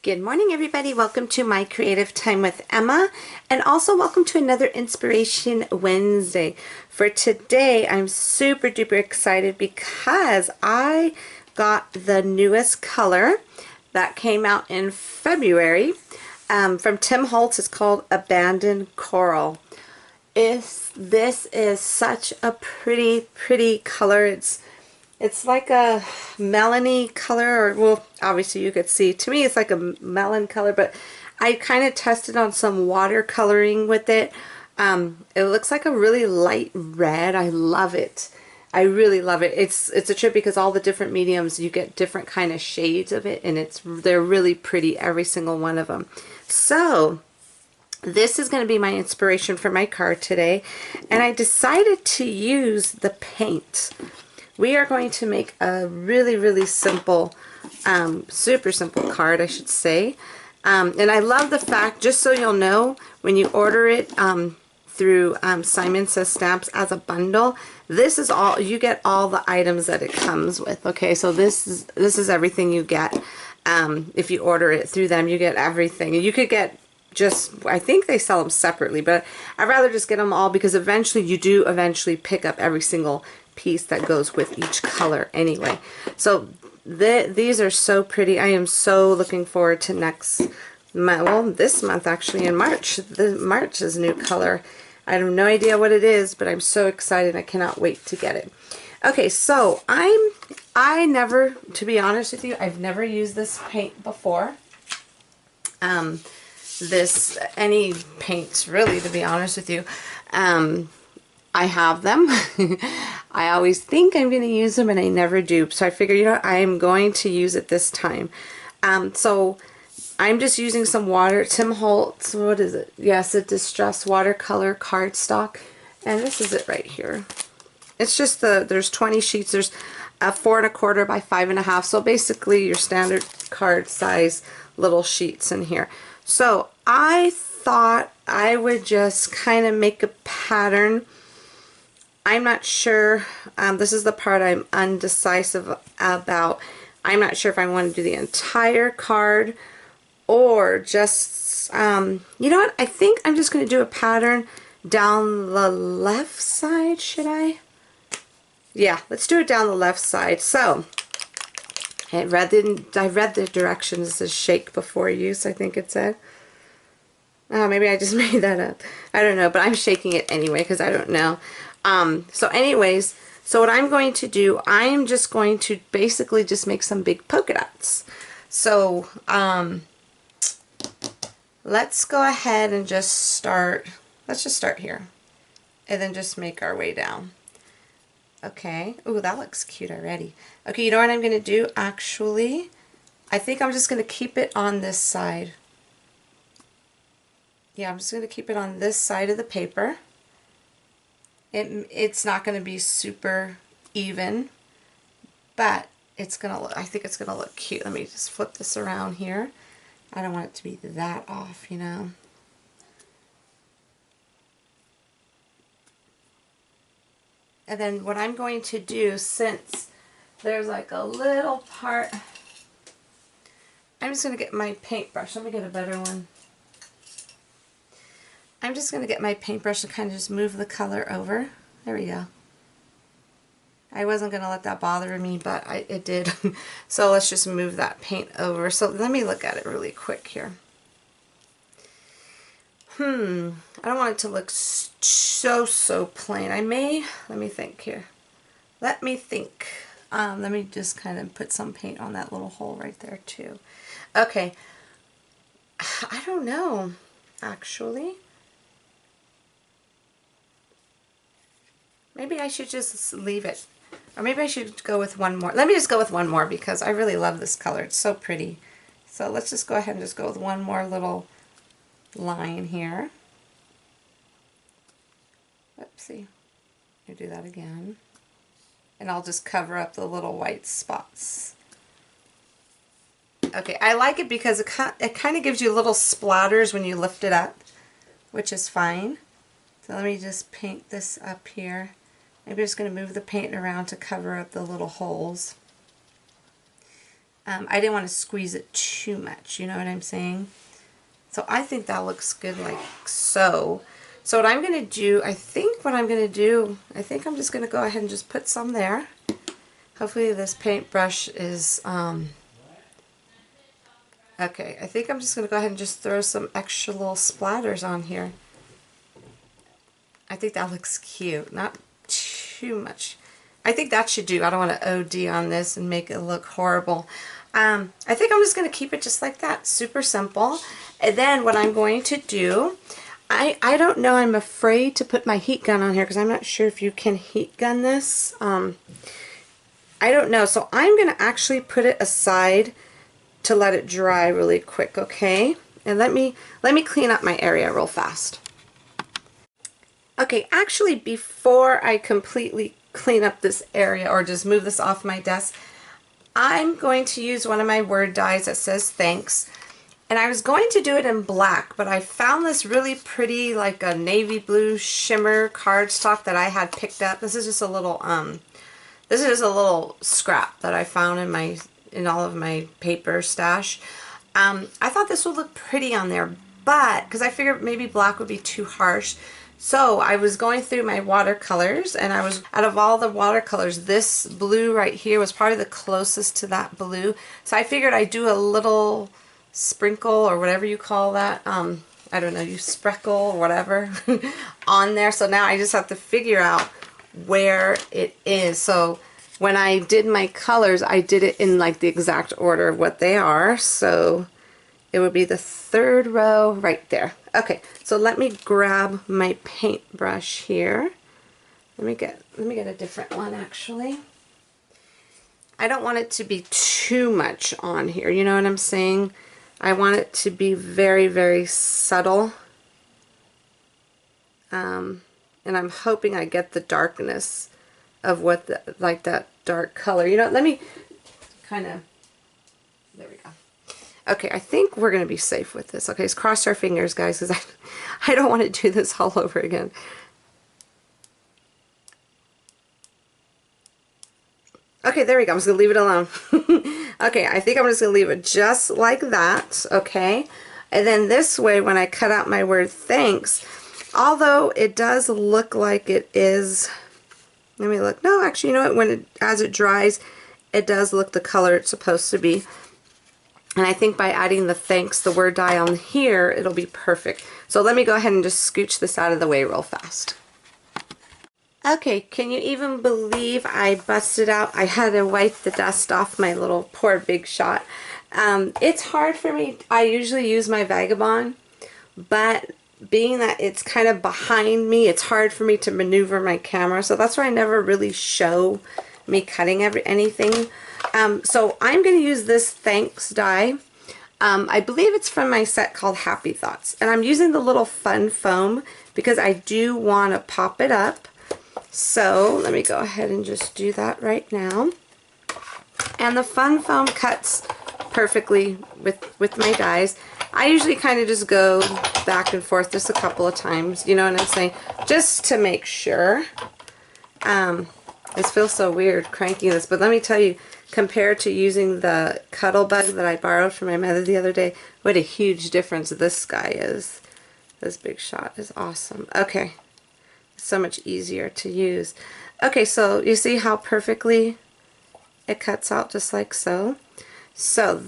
Good morning, everybody. Welcome to My Creative Time with Emma, and also welcome to another Inspiration Wednesday. For today, I'm super duper excited because I got the newest color that came out in February from Tim Holtz. It's called Abandoned Coral. This is such a pretty color. It's like a melony color, or well, obviously you could see. To me, it's like a melon color, but I kind of tested on some watercoloring with it. It looks like a really light red. I love it. I really love it. It's a trip because all the different mediums, you get different kind of shades of it, and they're really pretty, every single one of them. So this is going to be my inspiration for my card today, and I decided to use the paint. We are going to make a really simple, super simple card, I should say. And I love the fact, just so you'll know, when you order it through Simon Says Stamps as a bundle, this is all, you get all the items that it comes with. Okay, so this is everything you get. If you order it through them, you get everything. You could get just, I think they sell them separately, but I'd rather just get them all because eventually you do pick up every single piece that goes with each color anyway. So these are so pretty. I am so looking forward to next month, well, this month actually, in March. March is a new color. I have no idea what it is, but I'm so excited. I cannot wait to get it. Okay, so I never, to be honest with you, I've never used this paint before. Any paints really, to be honest with you. I have them. I always think I'm going to use them and I never do. So I figure, you know, I'm going to use it this time. So I'm just using some water, Tim Holtz, what is it? Yes, a Distress Watercolor cardstock. And this is it right here. It's just there's 20 sheets. There's a 4 1/4 by 5 1/2. So basically your standard card size little sheets in here. So I thought I would just kind of make a pattern. I'm not sure, this is the part I'm undecisive about. I'm not sure if I want to do the entire card or just, you know what, I think I'm just going to do a pattern down the left side, should I? Yeah, let's do it down the left side. So, I read the directions. It says shake before use, I think it said. Oh, maybe I just made that up. I don't know, but I'm shaking it anyway because I don't know. So anyways, so what I'm going to do, I'm just going to basically just make some big polka dots. So, let's go ahead and just start, let's just start here. And then just make our way down. Okay, ooh, that looks cute already. Okay, you know what I'm going to do? Actually, I think I'm just going to keep it on this side. Yeah, I'm just going to keep it on this side of the paper. It's not going to be super even, but it's going to look, I think it's going to look cute. Let me just flip this around here. I don't want it to be that off, you know. And then what I'm going to do, since there's like a little part, I'm just going to get my paintbrush. Let me get a better one. I'm just going to get my paintbrush to kind of just move the color over. There we go. I wasn't going to let that bother me, but it did. So let's just move that paint over. So let me look at it really quick here. I don't want it to look so plain. Let me think here. Let me think. Let me just kind of put some paint on that little hole right there too. Okay. I don't know, actually. Maybe I should just leave it. Or maybe I should go with one more. Let me just go with one more because I really love this color. It's so pretty. So let's just go ahead and just go with one more little line here. Oopsie. I'll do that again. And I'll just cover up the little white spots. Okay, I like it because it kind of gives you little splatters when you lift it up, which is fine. So let me just paint this up here. Maybe I'm just going to move the paint around to cover up the little holes. I didn't want to squeeze it too much, you know what I'm saying? So I think that looks good like so. So what I'm going to do, I think I'm just going to go ahead and just put some there. Hopefully this paintbrush is, okay, I think I'm just going to go ahead and just throw some extra little splatters on here. I think that looks cute, not too much. I think that should do. I don't want to OD on this and make it look horrible. I think I'm just going to keep it just like that, super simple. And then what I'm going to do, I don't know, I'm afraid to put my heat gun on here because I'm not sure if you can heat gun this. I don't know, so I'm going to actually put it aside to let it dry really quick, okay? And let me clean up my area real fast. Okay, actually before I completely clean up this area or just move this off my desk, I'm going to use one of my word dies that says thanks. And I was going to do it in black, but I found this really pretty, like a navy blue shimmer cardstock that I had picked up. This is just a little scrap that I found in all of my paper stash. I thought this would look pretty on there, but because I figured maybe black would be too harsh. So I was going through my watercolors, and out of all the watercolors, this blue right here was probably the closest to that blue. So I figured I'd do a little sprinkle or whatever you call that. I don't know, you sprinkle or whatever on there. So now I just have to figure out where it is. So when I did my colors, I did it in like the exact order of what they are. So it would be the third row right there. Okay, so let me grab my paintbrush here. Let me get a different one actually. I don't want it to be too much on here, you know what I'm saying? I want it to be very, very subtle. And I'm hoping I get the darkness of what like that dark color. You know, let me kind of, there we go. Okay, I think we're going to be safe with this. Okay, let's cross our fingers, guys, because I don't want to do this all over again. Okay, there we go. I'm just going to leave it alone. Okay, I think I'm just going to leave it just like that, okay? And then this way, when I cut out my word thanks, although it does look like it is, let me look. No, actually, you know what? As it dries, it does look the color it's supposed to be. And I think by adding the thanks, the word die on here, it'll be perfect. So let me go ahead and just scooch this out of the way real fast. Okay, can you even believe I busted out? I had to wipe the dust off my little poor Big Shot. It's hard for me. I usually use my Vagabond, but being that it's kind of behind me, it's hard for me to maneuver my camera. So that's why I never really show me cutting anything. So I'm going to use this thanks die. I believe it's from my set called Happy Thoughts. And I'm using the little fun foam because I do want to pop it up. So let me go ahead and just do that right now. And the fun foam cuts perfectly with my dies. I usually kind of just go back and forth just a couple of times, you know what I'm saying? Just to make sure. This feels so weird cranking this, but let me tell you, compared to using the Cuddle Bug that I borrowed from my mother the other day, what a huge difference this guy is. This Big Shot is awesome. Okay, so much easier to use. Okay, so you see how perfectly it cuts out just like so. So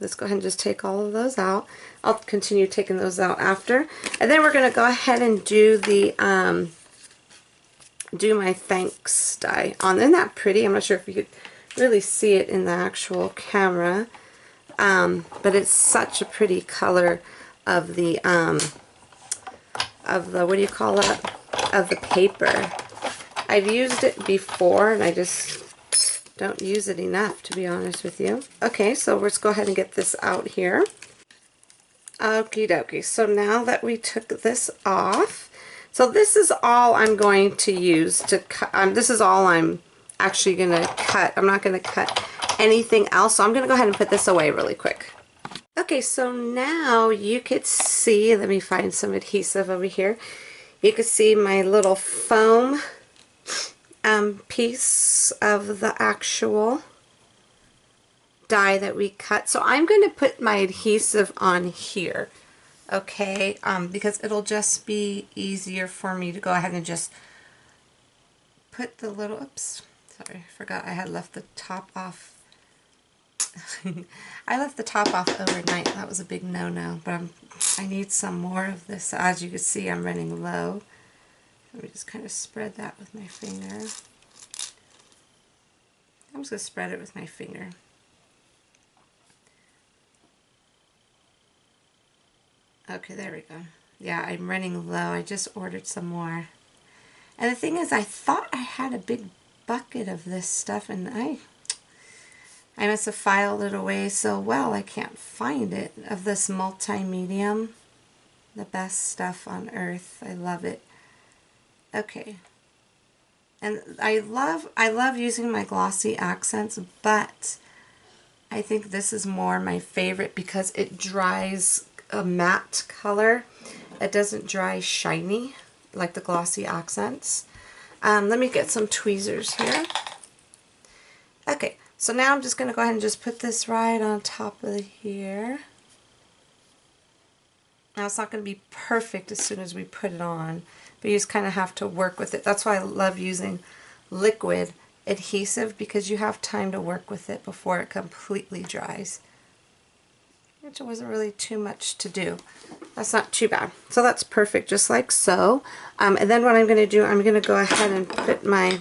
let's go ahead and just take all of those out. I'll continue taking those out after. And then we're going to go ahead and do the do my thanks die on. Isn't that pretty? I'm not sure if you could really see it in the actual camera, but it's such a pretty color of the what do you call it, of the paper. I've used it before and I just don't use it enough, to be honest with you. Okay, so let's go ahead and get this out here. Okie dokie, so now that we took this off, so this is all I'm going to use to cut. This is all I'm actually going to cut. I'm not going to cut anything else, so I'm going to go ahead and put this away really quick. Okay, so now you could see, let me find some adhesive over here. You could see my little foam piece of the actual die that we cut. So I'm going to put my adhesive on here, okay, because it'll just be easier for me to go ahead and just put the little, oops, sorry, I forgot I had left the top off. I left the top off overnight. That was a big no-no, but I need some more of this. As you can see, I'm running low. Let me just kind of spread that with my finger. I'm just going to spread it with my finger. Okay, there we go. Yeah, I'm running low. I just ordered some more. And the thing is, I thought I had a big bucket of this stuff, and I must have filed it away so well I can't find it, of this multi-medium. The best stuff on earth. I love it. Okay. And I love using my glossy accents, but I think this is more my favorite because it dries a matte color. It doesn't dry shiny like the glossy accents. Let me get some tweezers here. Okay, so now I'm just going to go ahead and just put this right on top of here. Now it's not going to be perfect as soon as we put it on, but you just kind of have to work with it. That's why I love using liquid adhesive, because you have time to work with it before it completely dries. Which wasn't really too much to do. That's not too bad. So that's perfect, just like so. And then what I'm going to do, I'm going to go ahead and put my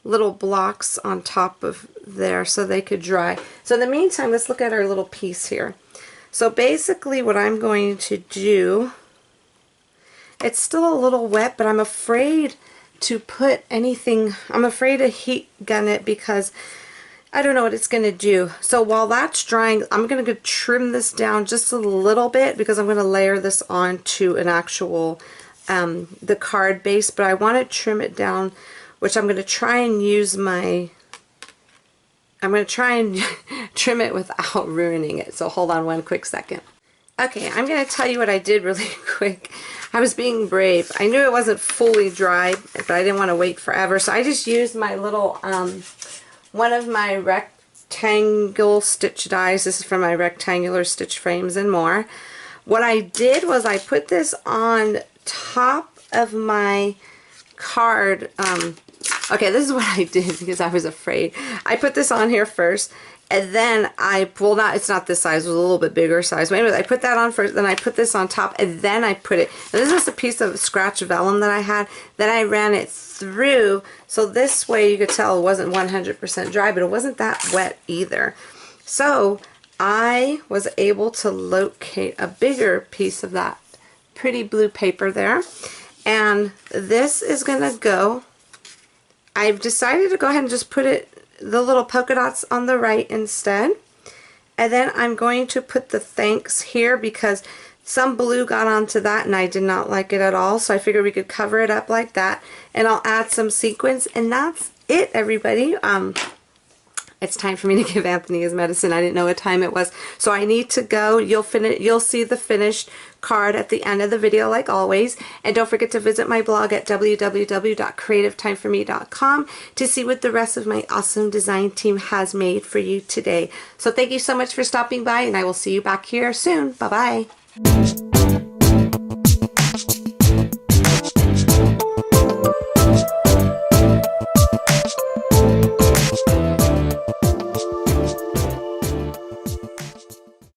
little blocks on top of there so they could dry. So in the meantime, let's look at our little piece here. So basically what I'm going to do, it's still a little wet, but I'm afraid to put anything, I'm afraid to heat gun it because I don't know what it's going to do. So while that's drying, I'm going to trim this down just a little bit because I'm going to layer this onto an actual, the card base, but I want to trim it down, which I'm going to try and use my, I'm going to try and trim it without ruining it. So hold on one quick second. Okay, I'm going to tell you what I did really quick. I was being brave. I knew it wasn't fully dry, but I didn't want to wait forever. So I just used my little, one of my rectangle stitch dies. This is from my rectangular stitch frames and more. What I did was I put this on top of my card. Okay, this is what I did because I was afraid. I put this on here first, and then it's not this size, it was a little bit bigger size. But anyways, I put that on first, then I put this on top, and then I put it, and this is a piece of scratch vellum that I had, then I ran it through, so this way you could tell it wasn't 100% dry, but it wasn't that wet either. So I was able to locate a bigger piece of that pretty blue paper there, and this is gonna go, I've decided to go ahead and just put it, the little polka dots on the right instead. And then I'm going to put the thanks here because some blue got onto that and I did not like it at all. So I figured we could cover it up like that. And I'll add some sequins, and that's it, everybody. It's time for me to give Anthony his medicine. I didn't know what time it was. So I need to go. You'll see the finished card at the end of the video like always. And don't forget to visit my blog at www.creativeTimeForMe.com to see what the rest of my awesome design team has made for you today. So thank you so much for stopping by, and I will see you back here soon. Bye-bye.